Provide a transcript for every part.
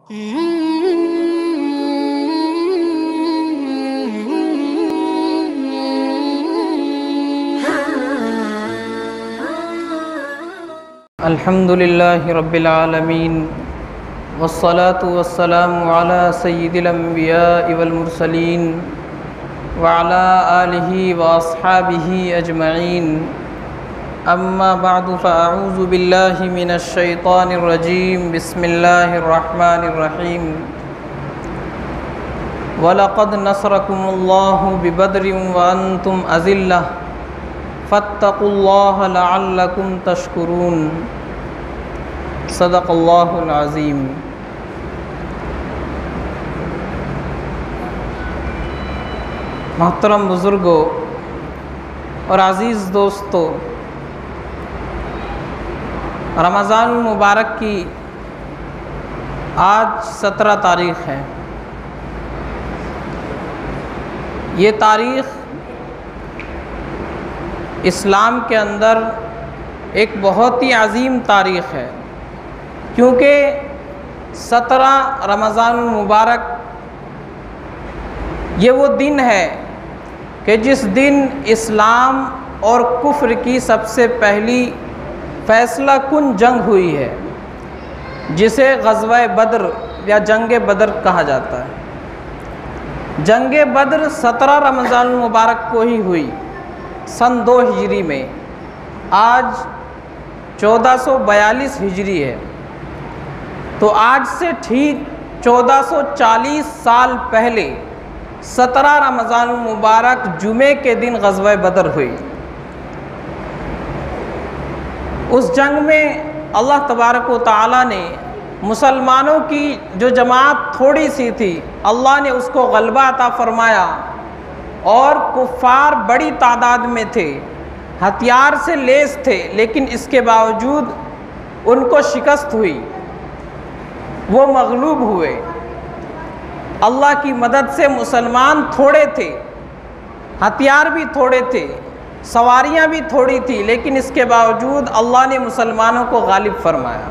अल्हम्दुलिल्लाहि रब्बिल आलमीन वस्सलातु वस्सलामु अला सय्यिदिल अंबियाइ वल मुरसलीन व अला आलिहि व अस्हाबिहि अजमईन। अम्मा बअदु फ़अऊज़ु बिल्लाहि मिनश शैतानिर रजीम। बिस्मिल्लाहिर रहमानिर रहीम। वलक़द नसरकुमुल्लाहु बिबद्रिन व अंतुम अज़िल्लह फ़त्तक़ुल्लाह लअल्लकुम तशकुरून। सदक़ल्लाहुल अज़ीम। मोहतरम बुज़ुर्गों और अज़ीज़ दोस्तों, रमज़ान मुबारक की आज 17 तारीख़ है। ये तारीख़ इस्लाम के अंदर एक बहुत ही अज़ीम तारीख़ है, क्योंकि 17 रमज़ान मुबारक ये वो दिन है कि जिस दिन इस्लाम और कुफ्र की सबसे पहली फ़ैसला कुन जंग हुई है, जिसे ग़ज़वा बद्र या जंग बद्र कहा जाता है। जंग बद्र 17 रमज़ान मुबारक को ही हुई, सन 2 हिजरी में। आज 1442 हिजरी है, तो आज से ठीक 1440 साल पहले 17 रमज़ान मुबारक जुमे के दिन ग़ज़वा बद्र हुई। उस जंग में अल्लाह तबारक व तआला ने मुसलमानों की जो जमात थोड़ी सी थी, अल्लाह ने उसको ग़लबा अता फ़रमाया, और कुफ़ार बड़ी तादाद में थे, हथियार से लैस थे, लेकिन इसके बावजूद उनको शिकस्त हुई, वो मग़लूब हुए। अल्लाह की मदद से मुसलमान थोड़े थे, हथियार भी थोड़े थे, सवारियां भी थोड़ी थी, लेकिन इसके बावजूद अल्लाह ने मुसलमानों को गालिब फरमाया।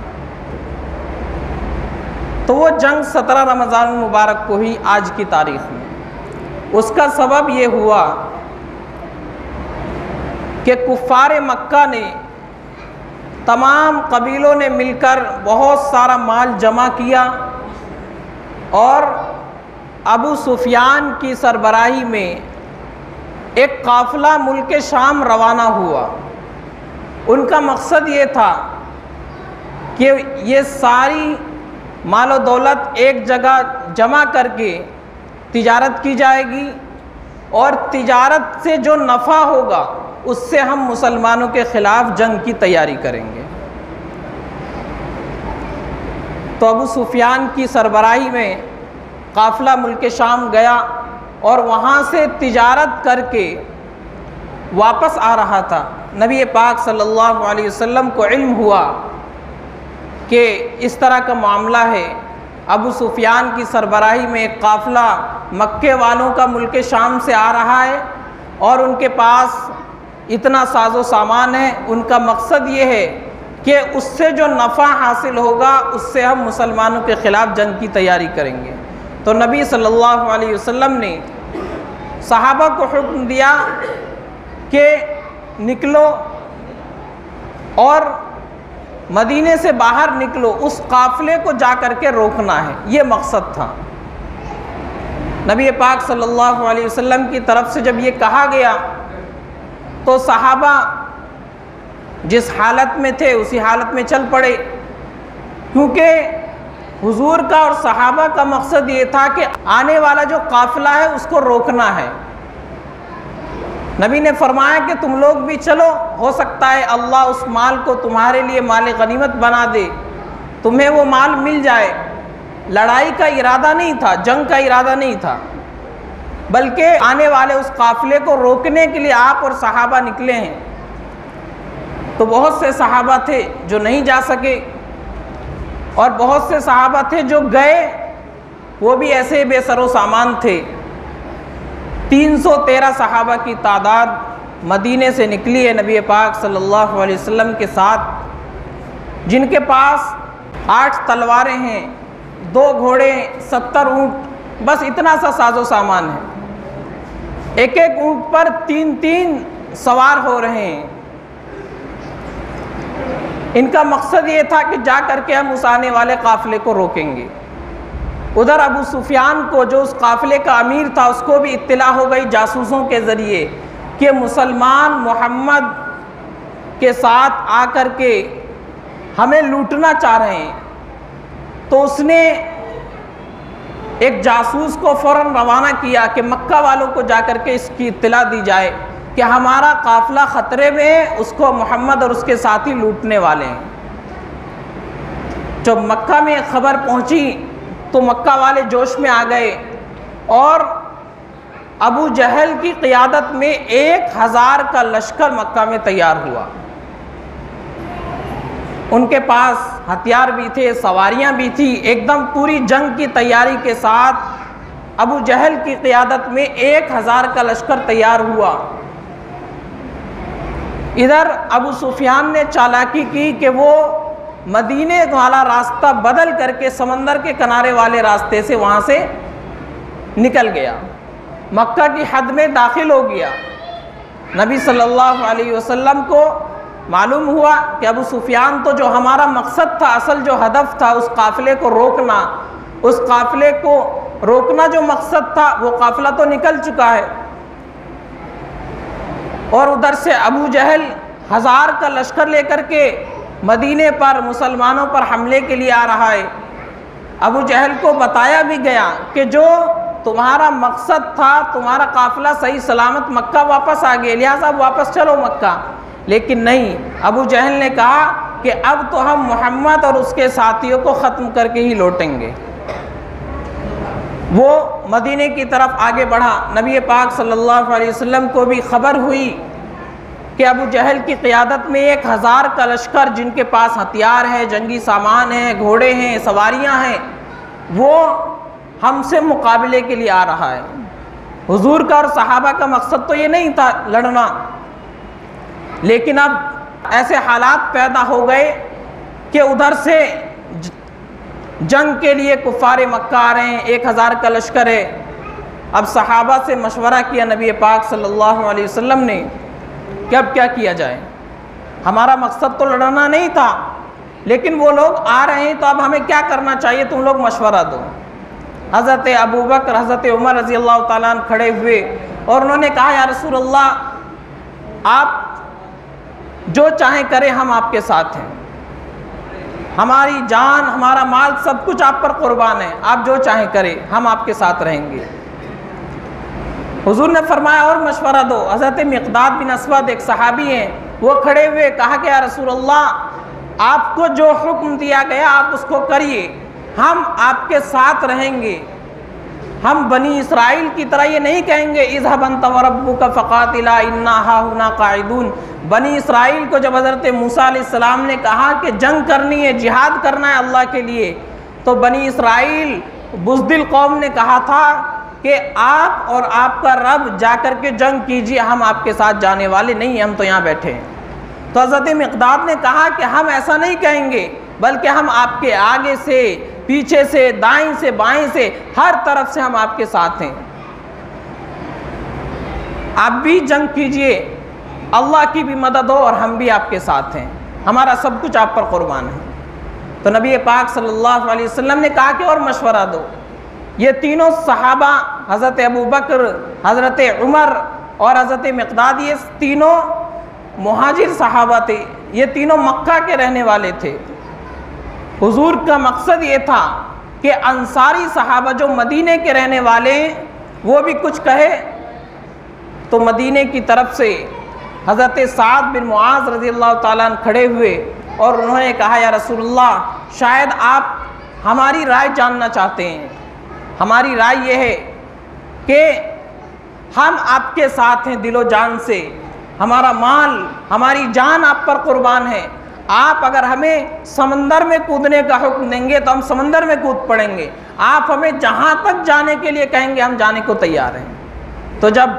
तो वो जंग 17 रमज़ान मुबारक को ही आज की तारीख़ में। उसका सबब ये हुआ कि कुफ़ार मक्का ने, तमाम कबीलों ने मिलकर बहुत सारा माल जमा किया और अबू सुफियान की सरबराही में एक काफ़िला मुल्क शाम रवाना हुआ। उनका मकसद ये था कि ये सारी माल और दौलत एक जगह जमा करके तिजारत की जाएगी, और तिजारत से जो नफ़ा होगा उससे हम मुसलमानों के ख़िलाफ़ जंग की तैयारी करेंगे। तो अबू सुफियान की सरबराही में काफ़िला मुल्क शाम गया और वहाँ से तिजारत करके वापस आ रहा था। नबी पाक सल्लल्लाहु अलैहि वसल्लम को इल्म हुआ कि इस तरह का मामला है। अबू सुफियान की सरबराही में एक काफ़िला मक्के वालों का मुल्क शाम से आ रहा है और उनके पास इतना साजो सामान है। उनका मकसद ये है कि उससे जो नफ़ा हासिल होगा उससे हम मुसलमानों के ख़िलाफ़ जंग की तैयारी करेंगे। तो नबी सल्लल्लाहु अलैहि वसल्लम ने सहाबा को हुक्म दिया कि निकलो और मदीने से बाहर निकलो, उस काफ़िले को जा कर के रोकना है। ये मकसद था। नबी पाक सल्लल्लाहु अलैहि वसल्लम की तरफ से जब ये कहा गया तो सहाबा जिस हालत में थे उसी हालत में चल पड़े, क्योंकि हुजूर का और सहाबा का मकसद ये था कि आने वाला जो काफ़िला है उसको रोकना है। नबी ने फरमाया कि तुम लोग भी चलो, हो सकता है अल्लाह उस माल को तुम्हारे लिए माल गनीमत बना दे, तुम्हें वो माल मिल जाए। लड़ाई का इरादा नहीं था, जंग का इरादा नहीं था, बल्कि आने वाले उस काफ़िले को रोकने के लिए आप और सहाबा निकले हैं। तो बहुत से सहाबा थे जो नहीं जा सके और बहुत से सहाबा थे जो गए, वो भी ऐसे बेसरो सामान थे। 313 सहाबा की तादाद मदीने से निकली है नबी पाक सल्लल्लाहु अलैहि वसल्लम के साथ, जिनके पास 8 तलवारें हैं 2 घोड़े, 70 ऊँट, बस इतना सा साजो सामान है। एक एक ऊँट पर 3-3 सवार हो रहे हैं। इनका मकसद ये था कि जा करके हम उस आने वाले काफिले को रोकेंगे। उधर अबू सुफियान को, जो उस काफिले का अमीर था, उसको भी इत्तला हो गई जासूसों के ज़रिए कि मुसलमान मोहम्मद के साथ आकर के हमें लूटना चाह रहे हैं। तो उसने एक जासूस को फ़ौरन रवाना किया कि मक्का वालों को जाकर के इसकी इत्तला दी जाए कि हमारा काफ़िला ख़तरे में है, उसको मोहम्मद और उसके साथी लूटने वाले हैं। जब मक्का में खबर पहुंची तो मक्का वाले जोश में आ गए और अबू जहल की क़ियादत में 1000 का लश्कर मक्का में तैयार हुआ। उनके पास हथियार भी थे, सवारियां भी थी, एकदम पूरी जंग की तैयारी के साथ अबू जहल की क़ियादत में 1000 का लश्कर तैयार हुआ। इधर अबू सुफियान ने चालाकी की कि वो मदीने वाला रास्ता बदल करके समंदर के किनारे वाले रास्ते से वहाँ से निकल गया, मक्का की हद में दाखिल हो गया। नबी सल्लल्लाहु अलैहि वसल्लम को मालूम हुआ कि अबू सुफियान तो, जो हमारा मकसद था, असल जो हदफ था उस काफ़िले को रोकना, उस काफ़िले को रोकना जो मकसद था, वो काफ़िला तो निकल चुका है। और उधर से अबू जहल 1000 का लश्कर लेकर के मदीने पर मुसलमानों पर हमले के लिए आ रहा है। अबू जहल को बताया भी गया कि जो तुम्हारा मकसद था, तुम्हारा काफ़िला सही सलामत मक्का वापस आ गया, लिहाजा वापस चलो मक्का। लेकिन नहीं, अबू जहल ने कहा कि अब तो हम मोहम्मद और उसके साथियों को ख़त्म करके ही लौटेंगे। वो मदीने की तरफ आगे बढ़ा। नबी पाक सल्लल्लाहु अलैहि वसल्लम को भी खबर हुई कि अबू जहल की क़ियादत में 1000 का लश्कर, जिनके पास हथियार है, जंगी सामान है, घोड़े हैं, सवारियां हैं, वो हमसे मुकाबले के लिए आ रहा है। हुजूर का और सहाबा का मकसद तो ये नहीं था लड़ना, लेकिन अब ऐसे हालात पैदा हो गए कि उधर से जंग के लिए कुफ़ार मक्का आ रहे हैं, 1000 का लश्कर है। अब सहाबा से मशवरा किया नबी पाक सल्लल्लाहु अलैहि वसल्लम ने कि अब क्या किया जाए। हमारा मकसद तो लड़ना नहीं था, लेकिन वो लोग आ रहे हैं, तो अब हमें क्या करना चाहिए, तुम लोग मशवरा दो। हज़रत अबू बकर, हज़रत उमर रज़ी अल्लाह ताला अन्हु खड़े हुए और उन्होंने कहा, या रसूल अल्लाह, आप जो चाहें करें, हम आपके साथ हैं। हमारी जान, हमारा माल, सब कुछ आप पर कुर्बान है, आप जो चाहें करें, हम आपके साथ रहेंगे। हुजूर ने फरमाया और मशवरा दो। हज़रत मिक़दाद बिन अस्वद एक सहाबी हैं, वो खड़े हुए कहा कि या रसूल अल्लाह, आपको जो हुक्म दिया गया आप उसको करिए, हम आपके साथ रहेंगे। हम बनी इसराइल की तरह ये नहीं कहेंगे इज़हब अंत व रब्बुका फ़क़ातिला इन्ना हाहुना क़ाइदून। बनी इसराइल को जब हज़रत मूसा अलैहिस्सलाम ने कहा कि जंग करनी है, जिहाद करना है अल्लाह के लिए, तो बनी इसराइल बुज़दिल कौम ने कहा था कि आप और आपका रब जाकर के जंग कीजिए, हम आपके साथ जाने वाले नहीं हैं, हम तो यहाँ बैठे हैं। तो हज़रत मिक़दाद ने कहा कि हम ऐसा नहीं कहेंगे, बल्कि हम आपके आगे से, पीछे से, दाएं से, बाएं से, हर तरफ से हम आपके साथ हैं। आप भी जंग कीजिए, अल्लाह की भी मदद हो और हम भी आपके साथ हैं, हमारा सब कुछ आप पर कुर्बान है। तो नबी पाक सल्लल्लाहु अलैहि वसल्लम ने कहा कि और मशवरा दो। ये तीनों सहाबा, हज़रत अबू बकर, हज़रत उमर और हज़रत मिक़दाद, ये तीनों मुहाजिर सहाबा थे, ये तीनों मक्का के रहने वाले थे। हुजूर का मकसद ये था कि अंसारी सहाबा जो मदीने के रहने वाले हैं, वो भी कुछ कहे। तो मदीने की तरफ से हज़रत साद बिन मुआज़ रज़ी अल्लाह ताला अन्हु खड़े हुए और उन्होंने कहा, या रसूलल्लाह, शायद आप हमारी राय जानना चाहते हैं। हमारी राय ये है कि हम आपके साथ हैं दिलो जान से, हमारा माल, हमारी जान आप पर कुर्बान है। आप अगर हमें समंदर में कूदने का हुक्म देंगे तो हम समंदर में कूद पड़ेंगे, आप हमें जहाँ तक जाने के लिए कहेंगे हम जाने को तैयार हैं। तो जब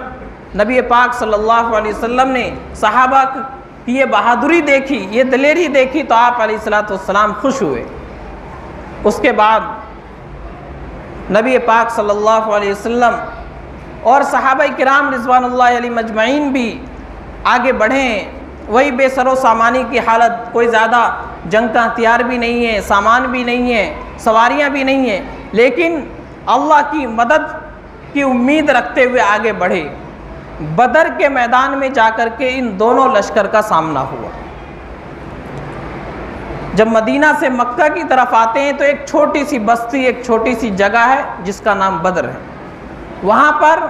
नबी पाक सल्लल्लाहु अलैहि वसल्लम ने सहाबा की ये बहादुरी देखी, ये दिलेरी देखी, तो आप अलैहिस्सलातु वस्सलाम खुश हुए। उसके बाद नबी पाक सल्लल्लाहु अलैहि वसल्लम और सहाबाए किराम रिज़वानुल्लाहि अलैहिम अजमईन भी आगे बढ़ें। वही बेसरो सामानी की हालत, कोई ज़्यादा जंग का हथियार भी नहीं है, सामान भी नहीं है, सवारियाँ भी नहीं है, लेकिन अल्लाह की मदद की उम्मीद रखते हुए आगे बढ़े। बदर के मैदान में जाकर के इन दोनों लश्कर का सामना हुआ। जब मदीना से मक्का की तरफ आते हैं तो एक छोटी सी बस्ती, एक छोटी सी जगह है जिसका नाम बदर है। वहाँ पर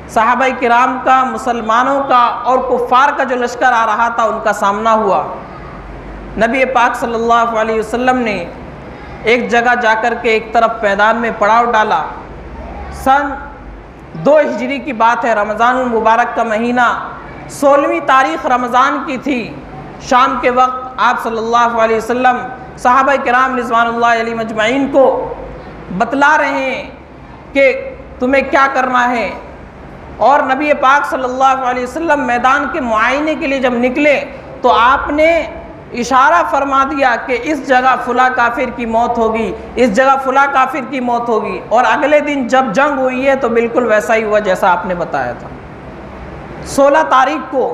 सहाबाए किराम का, मुसलमानों का और कुफ़ार का जो लश्कर आ रहा था उनका सामना हुआ। नबी पाक सल्लल्लाहु अलैहि वसल्लम ने एक जगह जाकर के एक तरफ मैदान में पड़ाव डाला। सन 2 हिजरी की बात है, रमज़ानुल मुबारक का महीना, 16वीं तारीख़ रमज़ान की थी। शाम के वक्त आप सल्लल्लाहु अलैहि वसल्लम सहाबाए किराम रिज़वानुल्लाहि अलैहिम अजमईन को बतला रहे हैं कि तुम्हें क्या करना है। और नबी पाक सल्लल्लाहु अलैहि वसल्लम मैदान के मुआयने के लिए जब निकले तो आपने इशारा फरमा दिया कि इस जगह फुला काफिर की मौत होगी, इस जगह फुला काफिर की मौत होगी। और अगले दिन जब जंग हुई है तो बिल्कुल वैसा ही हुआ जैसा आपने बताया था। 16 तारीख को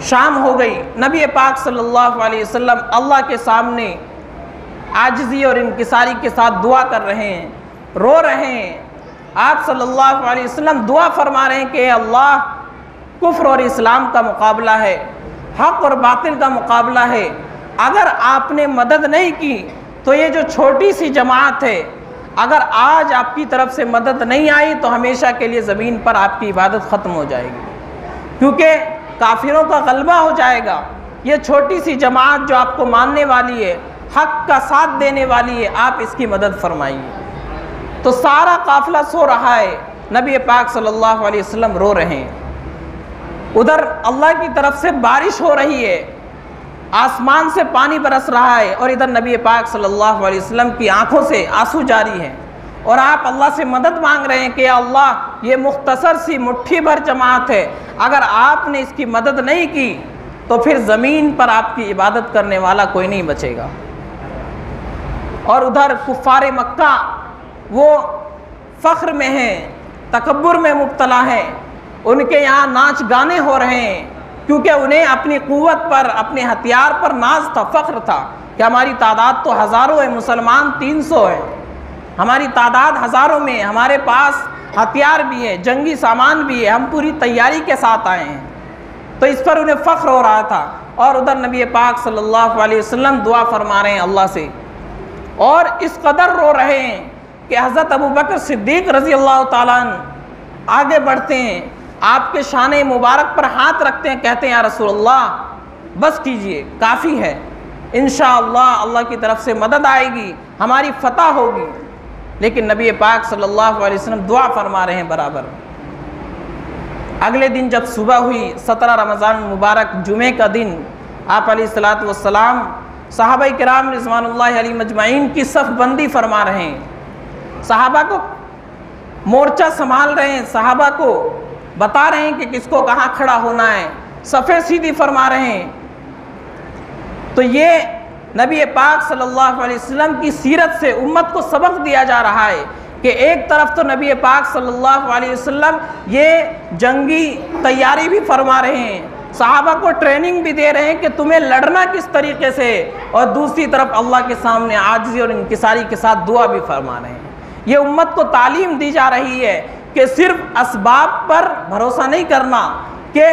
शाम हो गई। नबी पाक सल्लल्लाहु अलैहि वसल्लम अल्लाह के सामने आजिज़ी और इंकिसारी के साथ दुआ कर रहे हैं, रो रहे हैं। आप सल्लल्लाहु अलैहि वसल्लम दुआ फरमा रहे हैं कि अल्लाह, कुफ्र और इस्लाम का मुकाबला है, हक़ और बातिल का मुकाबला है। अगर आपने मदद नहीं की तो ये जो छोटी सी जमात है, अगर आज आपकी तरफ से मदद नहीं आई तो हमेशा के लिए ज़मीन पर आपकी इबादत ख़त्म हो जाएगी, क्योंकि काफिरों का गलबा हो जाएगा। ये छोटी सी जमात जो आपको मानने वाली है, हक़ का साथ देने वाली है, आप इसकी मदद फरमाइए। तो सारा काफ़िला सो रहा है, नबी पाक सल्लल्लाहु अलैहि वसल्लम रो रहे हैं। उधर अल्लाह की तरफ से बारिश हो रही है, आसमान से पानी बरस रहा है, और इधर नबी पाक सल्लल्लाहु अलैहि वसल्लम की आंखों से आंसू जारी हैं। और आप अल्लाह से मदद मांग रहे हैं कि अल्लाह, ये मुख्तसर सी मुट्ठी भर जमात है, अगर आपने इसकी मदद नहीं की तो फिर ज़मीन पर आपकी इबादत करने वाला कोई नहीं बचेगा। और उधर कुफ़ारे मक्का वो फ़ख्र में हैं, तकब्बुर में मुब्तला हैं, उनके यहाँ नाच गाने हो रहे हैं, क्योंकि उन्हें अपनी क़ुव्वत पर, अपने हथियार पर नाज था, फ़ख्र था कि हमारी तादाद तो हज़ारों है, मुसलमान 300 हैं, हमारी तादाद हज़ारों में, हमारे पास हथियार भी है, जंगी सामान भी है, हम पूरी तैयारी के साथ आए हैं। तो इस पर उन्हें फ़ख्र हो रहा था। और उधर नबी पाक सल्लल्लाहु अलैहि वसल्लम दुआ फरमा रहे हैं अल्लाह से, और इस कदर रो रहे हैं कि हज़रत अबू बकर सिद्दीक़ रज़ी अल्लाह ताला अन्हु आगे बढ़ते हैं, आपके शाने मुबारक पर हाथ रखते हैं, कहते हैं या रसूलल्लाह बस कीजिए, काफ़ी है, इंशाअल्लाह अल्लाह की तरफ से मदद आएगी, हमारी फतह होगी। लेकिन नबी पाक सल्लल्लाहु अलैहि वसल्लम दुआ फरमा रहे हैं बराबर। अगले दिन जब सुबह हुई, 17 रमज़ान मुबारक जुमे का दिन, आप अलैहिस्सलातु वस्सलाम सहाबाए किराम रिज़वानुल्लाहि अलैहिम अजमईन की सफ़बंदी फरमा रहे हैं, सहाबा को मोर्चा संभाल रहे हैं, सहाबा को बता रहे हैं कि किसको कहाँ खड़ा होना है, सफ़े सीधी फरमा रहे हैं। तो ये नबी पाक सल्लल्लाहु अलैहि वसल्लम की सीरत से उम्मत को सबक दिया जा रहा है कि एक तरफ तो नबी पाक सल्लल्लाहु अलैहि वसल्लम ये जंगी तैयारी भी फरमा रहे हैं, सहाबा को ट्रेनिंग भी दे रहे हैं कि तुम्हें लड़ना किस तरीके से, और दूसरी तरफ अल्लाह के सामने आजिज़ी और इंकिसारी के साथ दुआ भी फरमा रहे हैं। ये उम्मत को तालीम दी जा रही है कि सिर्फ असबाब पर भरोसा नहीं करना कि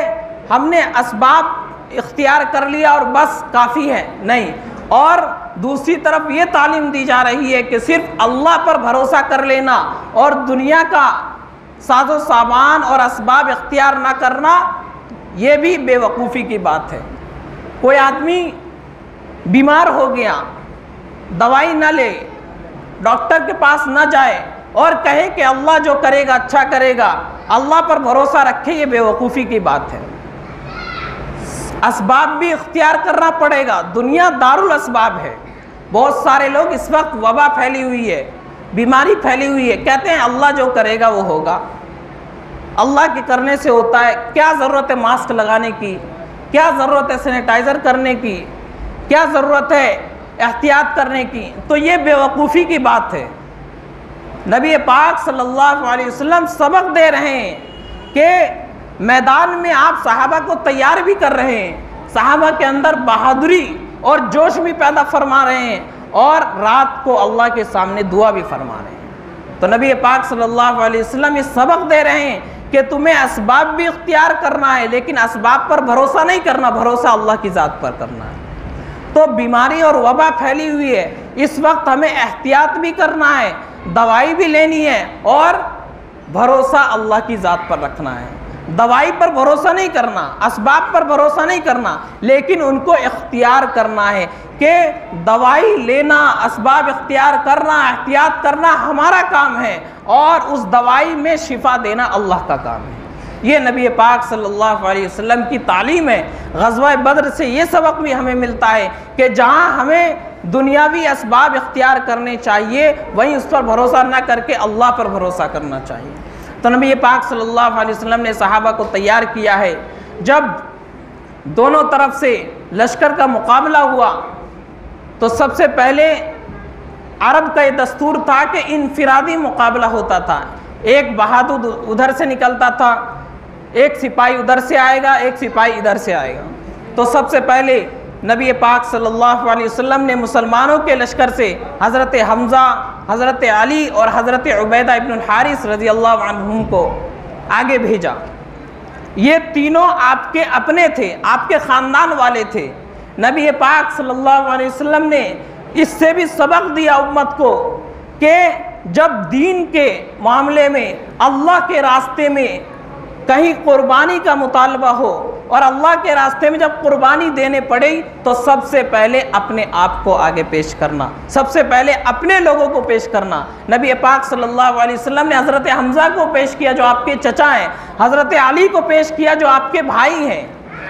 हमने असबाब इख्तियार कर लिया और बस काफ़ी है, नहीं। और दूसरी तरफ ये तालीम दी जा रही है कि सिर्फ अल्लाह पर भरोसा कर लेना और दुनिया का साजो सामान और असबाब इख्तियार ना करना, ये भी बेवकूफ़ी की बात है। कोई आदमी बीमार हो गया, दवाई न ले, डॉक्टर के पास न जाए और कहे कि अल्लाह जो करेगा अच्छा करेगा, अल्लाह पर भरोसा रखे, ये बेवकूफ़ी की बात है। असबाब भी इख्तियार करना पड़ेगा, दुनिया दारुल असबाब है। बहुत सारे लोग इस वक्त वबा फैली हुई है, बीमारी फैली हुई है, कहते हैं अल्लाह जो करेगा वो होगा, अल्लाह के करने से होता है। क्या ज़रूरत है मास्क लगाने की, क्या ज़रूरत है सैनिटाइज़र करने की, क्या ज़रूरत है एहतियात करने की, तो ये बेवकूफ़ी की बात है। नबी पाक सल्लल्लाहु अलैहि वसल्लम सबक दे रहे हैं कि मैदान में आप सहाबा को तैयार भी कर रहे हैं, सहाबा के अंदर बहादुरी और जोश भी पैदा फरमा रहे हैं, और रात को अल्लाह के सामने दुआ भी फरमा रहे हैं। तो नबी पाक सल्लल्लाहु अलैहि वसल्लम ये सबक दे रहे हैं कि तुम्हें असबाब भी इख्तियार करना है, लेकिन असबाब पर भरोसा नहीं करना, भरोसा अल्लाह की ज़ात पर करना है। तो बीमारी और वबा फैली हुई है, इस वक्त हमें एहतियात भी करना है, दवाई भी लेनी है, और भरोसा अल्लाह की ज़ात पर रखना है। दवाई पर भरोसा नहीं करना, असबाब पर भरोसा नहीं करना, लेकिन उनको इख्तियार करना है कि दवाई लेना, असबाब इख्तियार करना, एहतियात करना हमारा काम है, और उस दवाई में शिफा देना अल्लाह का काम है। ये नबी पाक सल्लल्लाहु अलैहि वसल्लम की तालीम है। ग़ज़वा बद्र से ये सबक भी हमें मिलता है कि जहाँ हमें दुनियावी असबाब इख्तियार करने चाहिए, वहीं उस पर भरोसा न करके अल्लाह पर भरोसा करना चाहिए। तो नबी पाक सल्लल्लाहु अलैहि वसल्लम ने सहाबा को तैयार किया है। जब दोनों तरफ से लश्कर का मुकाबला हुआ तो सबसे पहले अरब का ये दस्तूर था कि इनफिरादी मुकाबला होता था, एक बहादुर उधर से निकलता था, एक सिपाही उधर से आएगा, एक सिपाही इधर से आएगा। तो सबसे पहले नबी पाक सल्लल्लाहु अलैहि वसल्लम ने मुसलमानों के लश्कर से हज़रत हमज़ा, हज़रत अली और हज़रत उबैदा इब्नुल हारिस रज़ी अल्लाहु अन्हुम को आगे भेजा। ये तीनों आपके अपने थे, आपके ख़ानदान वाले थे। नबी पाक सल्लल्लाहु अलैहि वसल्लम ने इससे भी सबक दिया उम्मत को कि जब दीन के मामले में, अल्लाह के रास्ते में कहीं कुर्बानी का मुतालबा हो और अल्लाह के रास्ते में जब कुर्बानी देने पड़े, तो सबसे पहले अपने आप को आगे पेश करना, सबसे पहले अपने लोगों को पेश करना। नबी पाक सल्लल्लाहु अलैहि वसल्लम ने हज़रत हमज़ा को पेश किया जो आपके चचा हैं, हज़रत अली को पेश किया जो आपके भाई हैं,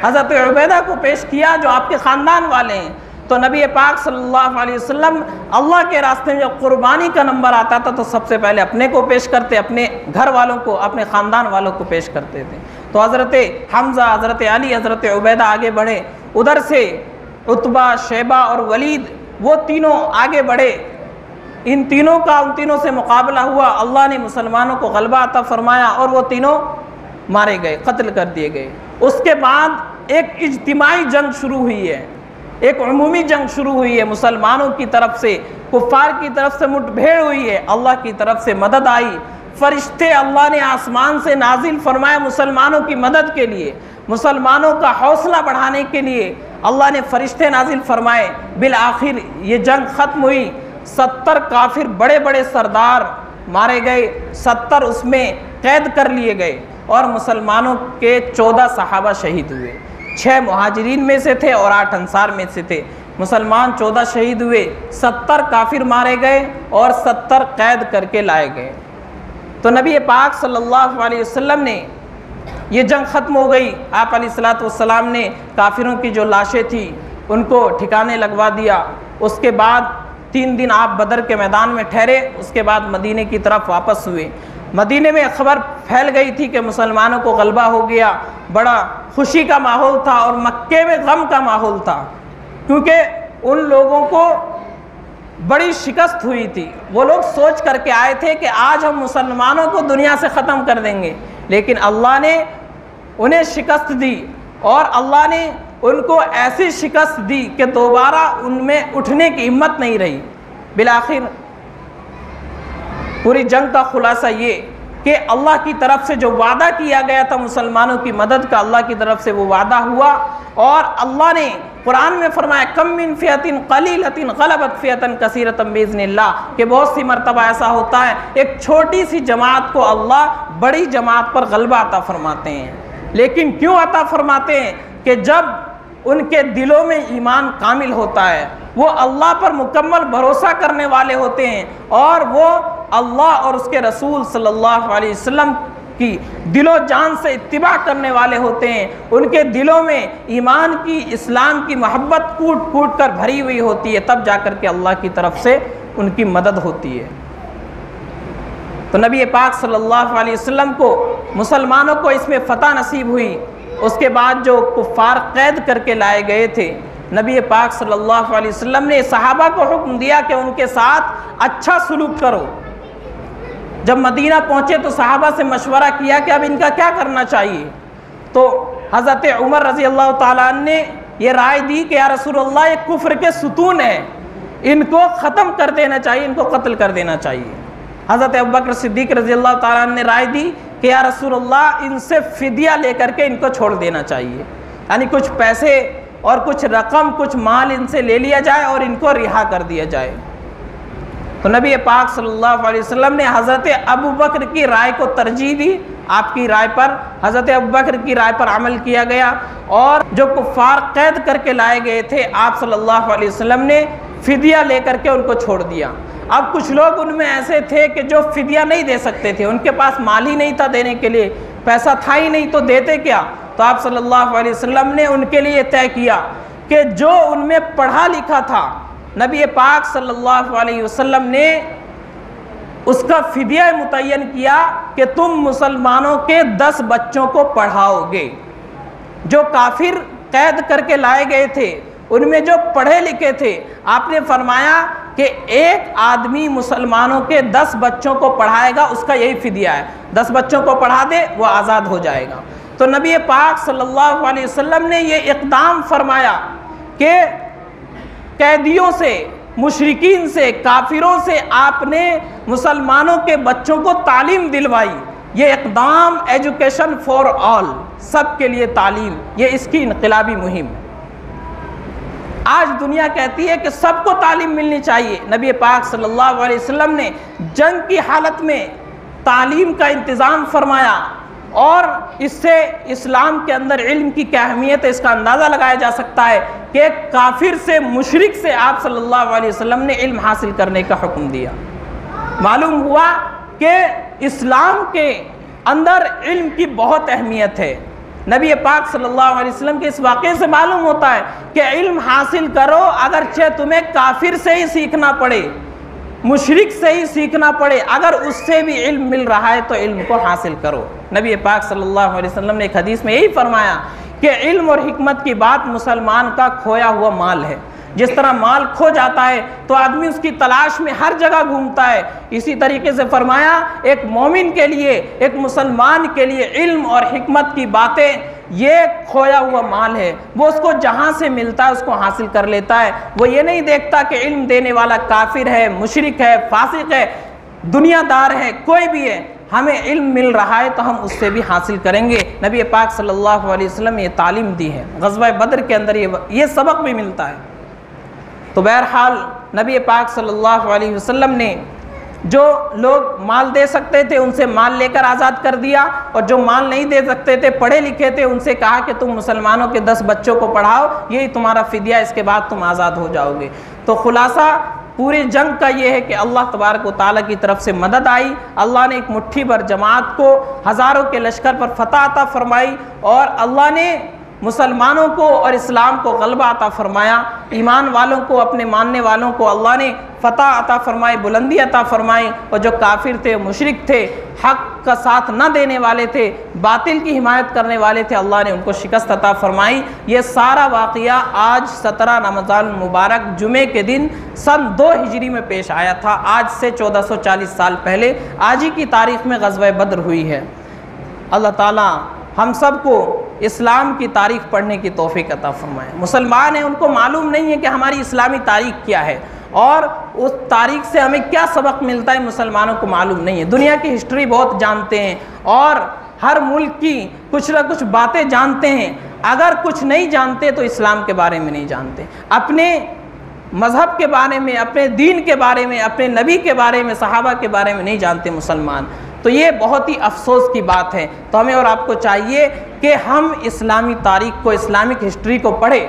हज़रत उबैदा को पेश किया जो आपके ख़ानदान वाले हैं। तो नबी पाक सल्लल्लाहु अलैहि वसल्लम अल्लाह के रास्ते में जब कुर्बानी का नंबर आता था तो सबसे पहले अपने को पेश करते, अपने घर वालों को, अपने ख़ानदान वालों को पेश करते थे। तो हज़रत हमज़ा, हज़रत अली, हज़रत उबैदा आगे बढ़े, उधर से उतबा, शैबा और वलीद, वो तीनों आगे बढ़े। इन तीनों का उन तीनों से मुकाबला हुआ, अल्लाह ने मुसलमानों को गलबा अता फरमाया और वो तीनों मारे गए, कत्ल कर दिए गए। उसके बाद एक इज्तिमाई जंग शुरू हुई है, एक उमूमी जंग शुरू हुई है। मुसलमानों की तरफ से, कुफ़ार की तरफ से मुठभेड़ हुई है, अल्लाह की तरफ से मदद आई। फरिश्ते अल्लाह ने आसमान से नाजिल फरमाए मुसलमानों की मदद के लिए, मुसलमानों का हौसला बढ़ाने के लिए अल्लाह ने फरिश्ते नाजिल फरमाए। बिल आखिर ये जंग ख़त्म हुई, 70 काफिर बड़े बड़े सरदार मारे गए, 70 उसमें कैद कर लिए गए, और मुसलमानों के 14 सहाबा शहीद हुए। 6 मुहाजिरीन में से थे और 8 अंसार में से थे। मुसलमान 14 शहीद हुए, 70 काफिर मारे गए और 70 कैद करके लाए गए। तो नबी पाक सल्लल्लाहु अलैहि वसल्लम ने, ये जंग ख़त्म हो गई, आप अलैहिस्सलातु वस्सलाम ने काफिरों की जो लाशें थी उनको ठिकाने लगवा दिया। उसके बाद 3 दिन आप बदर के मैदान में ठहरे, उसके बाद मदीने की तरफ वापस हुए। मदीने में खबर फैल गई थी कि मुसलमानों को गलबा हो गया, बड़ा खुशी का माहौल था, और मक्के में गम का माहौल था, क्योंकि उन लोगों को बड़ी शिकस्त हुई थी। वो लोग सोच करके आए थे कि आज हम मुसलमानों को दुनिया से ख़त्म कर देंगे, लेकिन अल्लाह ने उन्हें शिकस्त दी, और अल्लाह ने उनको ऐसी शिकस्त दी कि दोबारा उनमें उठने की हिम्मत नहीं रही। बिलाखिर पूरी जंग का खुलासा ये कि अल्लाह की तरफ से जो वादा किया गया था मुसलमानों की मदद का, अल्लाह की तरफ से वो वादा हुआ। और अल्लाह ने कुरान में फरमाया, कम मिन फ़ियतिन क़लीलतिन ग़लबत फ़ियतन कसीरतन बिइज़्निल्लाह, कि बहुत सी मरतबा ऐसा होता है एक छोटी सी जमात को अल्लाह बड़ी जमात पर गलबा अता फरमाते हैं। लेकिन क्यों अता फरमाते हैं? कि जब उनके दिलों में ईमान कामिल होता है, वो अल्लाह पर मुकम्मल भरोसा करने वाले होते हैं, और वो अल्लाह और उसके रसूल सल्लल्लाहु अलैहि वसल्लम की दिलो जान से इत्तिबा करने वाले होते हैं। उनके दिलों में ईमान की, इस्लाम की मोहब्बत कूट कूट कर भरी हुई होती है, तब जाकर के अल्लाह की तरफ से उनकी मदद होती है। तो नबी पाक सल्लल्लाहु अलैहि वसल्लम को, मुसलमानों को इसमें फ़तह नसीब हुई। उसके बाद जो कुफ़ार कैद करके लाए गए थे नबी पाक सल्लल्लाहु अलैहि वसल्लम ने सहाबा को हुक्म दिया कि उनके साथ अच्छा सलूक करो। जब मदीना पहुँचे तो सहाबा से मशवरा किया कि अब इनका क्या करना चाहिए। तो हज़रत उमर रज़ी अल्लाह ताला ने ये राय दी कि या रसूलल्लाह, ये कुफ्र के सुतून है, इनको ख़त्म कर देना चाहिए, इनको कत्ल कर देना चाहिए। हज़रत अबू बकर सिद्दीक़ रज़ी अल्लाह ताला ने राय दी कि या रसूलल्लाह, इनसे फ़िदिया लेकर के इनको छोड़ देना चाहिए, यानी कुछ पैसे और कुछ रकम, कुछ माल इनसे ले लिया जाए और इनको रिहा कर दिया जाए। तो नबी पाक सल्लल्लाहु अलैहि वसल्लम ने हज़रत अबू बकर की राय को तरजीह दी। आपकी राय पर, हज़रत अबू बकर की राय पर अमल किया गया और जो कुफ़ार कैद करके लाए गए थे, आप सल्लल्लाहु अलैहि वसल्लम ने फ़िदिया लेकर के उनको छोड़ दिया। अब कुछ लोग उनमें ऐसे थे कि जो फ़िदिया नहीं दे सकते थे, उनके पास माल ही नहीं था देने के लिए, पैसा था ही नहीं, तो देते क्या। तो आप सल्लल्लाहु अलैहि वसल्लम ने उनके लिए तय किया कि जो उनमें पढ़ा लिखा था, नबी पाक सल्लल्लाहु अलैहि वसल्लम ने उसका फ़िदिया मुतय्यन किया कि तुम मुसलमानों के 10 बच्चों को पढ़ाओगे। जो काफिर कैद करके लाए गए थे, उनमें जो पढ़े लिखे थे, आपने फरमाया कि एक आदमी मुसलमानों के 10 बच्चों को पढ़ाएगा, उसका यही फ़िदिया है। 10 बच्चों को पढ़ा दे, वो आज़ाद हो जाएगा। तो नबी पाक सल्लल्लाहु अलैहि वसल्लम ने ये इक़दाम फरमाया कि कैदियों से, मुशरिकीन से, काफिरों से आपने मुसलमानों के बच्चों को तालीम दिलवाई। ये इक़दाम एजुकेशन फॉर ऑल, सब के लिए तालीम, ये इसकी इनक़िलाबी मुहिम है। आज दुनिया कहती है कि सबको तालीम मिलनी चाहिए। नबी पाक सल्लल्लाहु अलैहि वसल्लम ने जंग की हालत में तालीम का इंतज़ाम फरमाया और इससे इस्लाम के अंदर इल्म की क्या अहमियत है, इसका अंदाज़ा लगाया जा सकता है कि काफिर से, मुशरिक से आप सल्लल्लाहु अलैहि वसल्लम ने इल्म हासिल करने का हुक्म दिया। मालूम हुआ कि इस्लाम के अंदर इल्म की बहुत अहमियत है। नबी पाक सल्लल्लाहु अलैहि वसल्लम के इस वाक़े से मालूम होता है कि इल्म हासिल करो, अगरचे तुम्हें काफिर से ही सीखना पड़े, मुशरिक से ही सीखना पड़े, अगर उससे भी इल्म मिल रहा है तो इल्म को हासिल करो। नबी पाक सल्लल्लाहु अलैहि वसल्लम ने एक हदीस में यही फरमाया कि इल्म और हिकमत की बात मुसलमान का खोया हुआ माल है। जिस तरह माल खो जाता है तो आदमी उसकी तलाश में हर जगह घूमता है, इसी तरीके से फरमाया एक मोमिन के लिए, एक मुसलमान के लिए इल्म और हिकमत की बातें ये खोया हुआ माल है। वो उसको जहाँ से मिलता है उसको हासिल कर लेता है। वो ये नहीं देखता कि इल्म देने वाला काफिर है, मुशरिक है, फासिक है, दुनियादार है, कोई भी है, हमें इल्म मिल रहा है तो हम उससे भी हासिल करेंगे। नबी पाक सल्लल्लाहु अलैहि वसल्लम ने ये तालीम दी है। ग़ज़वा बदर के अंदर ये सबक भी मिलता है। तो बहरहाल नबी पाक सल्लल्लाहु अलैहि वसल्लम ने जो लोग माल दे सकते थे उनसे माल लेकर आज़ाद कर दिया, और जो माल नहीं दे सकते थे, पढ़े लिखे थे, उनसे कहा कि तुम मुसलमानों के 10 बच्चों को पढ़ाओ, यही तुम्हारा फ़िदिया, इसके बाद तुम आज़ाद हो जाओगे। तो खुलासा पूरी जंग का ये है कि अल्लाह तबारक व तआला की तरफ से मदद आई। अल्लाह ने एक मुट्ठी भर जमात को, हज़ारों के लश्कर पर फतह अता फरमाई और अल्लाह ने मुसलमानों को और इस्लाम को गलबा अता फरमाया। ईमान वालों को, अपने मानने वालों को अल्लाह ने फ़तह अता फरमाई, बुलंदी अता फरमाई, और जो काफिर थे, मुशरिक थे, हक़ का साथ न देने वाले थे, बातिल की हिमायत करने वाले थे, अल्लाह ने उनको शिकस्त अता फरमाई। ये सारा वाक़या आज 17 रमज़ान मुबारक जुमे के दिन सन 2 हिजरी में पेश आया था। आज से 1440 साल पहले आज ही की तारीख़ में ग़ज़वा बद्र हुई है। अल्लाह ताला हम सबको इस्लाम की तारीख़ पढ़ने की तौफ़ीक़ अता फ़रमाए। मुसलमान हैं, उनको मालूम नहीं है कि हमारी इस्लामी तारीख़ क्या है और उस तारीख़ से हमें क्या सबक मिलता है, मुसलमानों को मालूम नहीं है। दुनिया की हिस्ट्री बहुत जानते हैं और हर मुल्क की कुछ ना कुछ बातें जानते हैं, अगर कुछ नहीं जानते तो इस्लाम के बारे में नहीं जानते, अपने मज़हब के बारे में, अपने दीन के बारे में, अपने नबी के बारे में, सहाबा के बारे में नहीं जानते मुसलमान। तो ये बहुत ही अफसोस की बात है। तो हमें और आपको चाहिए कि हम इस्लामी तारीख़ को, इस्लामिक हिस्ट्री को पढ़ें,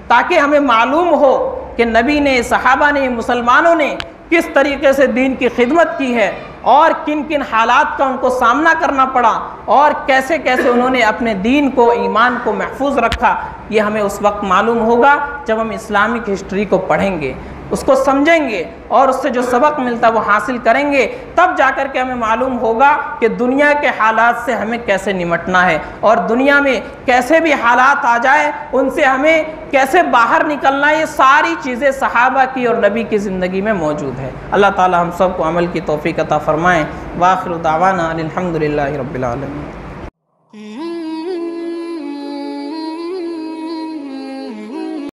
ताकि हमें मालूम हो कि नबी ने, सहाबा ने, मुसलमानों ने किस तरीके से दीन की खिदमत की है और किन किन हालात का उनको सामना करना पड़ा और कैसे कैसे उन्होंने अपने दीन को, ईमान को महफूज रखा। ये हमें उस वक्त मालूम होगा जब हम इस्लामिक हिस्ट्री को पढ़ेंगे। उसको समझेंगे और उससे जो सबक मिलता है वो हासिल करेंगे, तब जाकर के हमें मालूम होगा कि दुनिया के हालात से हमें कैसे निमटना है और दुनिया में कैसे भी हालात आ जाए उनसे हमें कैसे बाहर निकलना है। ये सारी चीज़ें सहाबा की और नबी की ज़िंदगी में मौजूद है। अल्लाह ताला हम सबको अमल की तौफीक अता फ़रमाएँ। वाखिर दावाना अनिल हम्दुलिल्लाहि रब्बिल आलमीन।